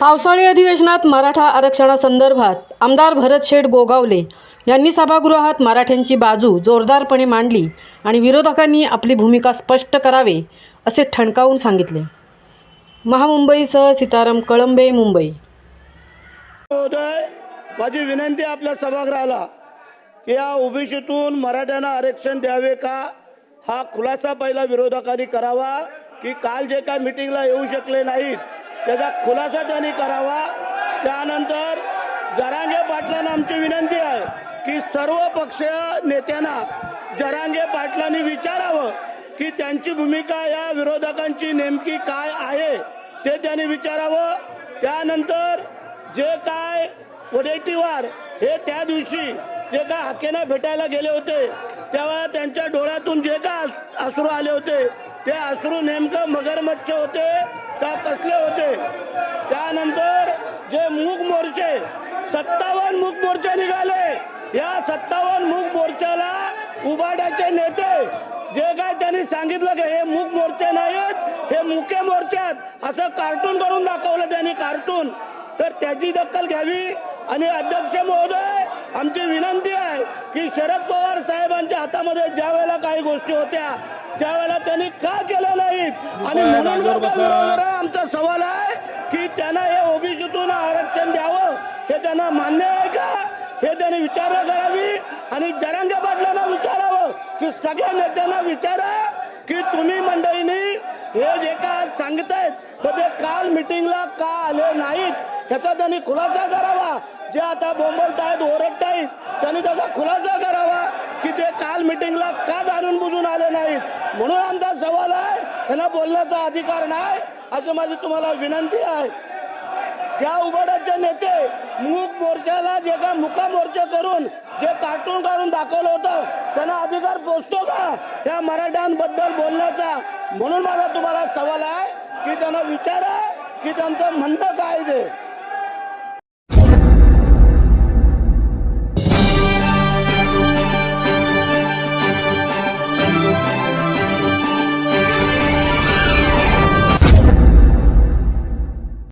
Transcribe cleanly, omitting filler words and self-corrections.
पावसाळी अधिवेशनात मराठा आरक्षणासंदर्भात आमदार भरत शेठ गोगावले यांनी सभागृहात मराठ्यांची बाजू जोरदारपणे मांडली आणि विरोधकांनी आपली भूमिका स्पष्ट करावे असे ठणकावून सांगितले। महामुंबईसह सीताराम कळंबे, मुंबई। माझी विनंती आपल्या सभागृहाला की या ओबीसीतून मराठ्यांना आरक्षण द्यावे का हा खुलासा पहिला विरोधकांनी करावा की काल जे काय मीटिंगला येऊ शकले नाहीत त्याचा खुलासा त्यांनी करावा। त्यानंतर जरांगे पाटलांना आमची विनंती आहे की सर्व पक्षीय नेत्यांना जरांगे पाटलांनी विचारावं की त्यांची भूमिका या विरोधकांची नेमकी काय आहे ते त्यांनी विचारावं। त्यानंतर जे काय वडेट्टीवार हे त्या दिवशी जे काय हाकेना भेटायला गेले होते तेव्हा त्यांच्या डोळ्यातून जे काय अश्रू आले होते ते अश्रू नेमकं मगरमच्छ होते का कसले होते। त्यानंतर जे मूक मोर्चे 57 मूक मोर्चे निघाले, या 57 मूक मोर्चाला उभाटाचे नेते जे काय त्यांनी सांगितलं की हे मूक मोर्चे नाहीत हे मुके मोर्चे आहेत असं कार्टून करून दाखवलं त्यांनी कार्टून। तर त्याची दखल घ्यावी आणि अध्यक्ष महोदय आमची विनंती आहे की शरद पवार साहेबांच्या हातामध्ये ज्या वेळेला काही गोष्टी होत्या त्यावेळेला त्यांनी का केलं नाहीत आणि म्हणून आमचा सवाल आहे की त्यांना हे ओबीसीतून आरक्षण द्यावं हे त्यांना मान्य आहे का हे त्यांनी विचारणा करावी आणि जरांगे पाटलांना विचारावं की सगळ्या नेत्यांना विचारा की तुम्ही मंडळींनी हे जे काय सांगतायत ते काल मीटिंगला का आले नाहीत याचा त्यांनी खुलासा करावा। जे आता बोंबलतायत ओरडतायत त्यांनी त्याचा खुलासा करावा की ते काल मीटिंगला का जाणून बुजून आले नाहीत। म्हणून आमचा सवाल आहे त्यांना बोलण्याचा अधिकार नाही असं माझी तुम्हाला विनंती आहे। ज्या उभाटाचे नेते मूक मोर्चाला जे का मुका मोर्चे करून जे कार्टून काढून दाखवलं होतं त्यांना अधिकार पोचतो का या मराठ्यांबद्दल बोलण्याचा। म्हणून माझा तुम्हाला सवाल आहे की त्यांना विचारा की त्यांचं म्हणणं काय ते।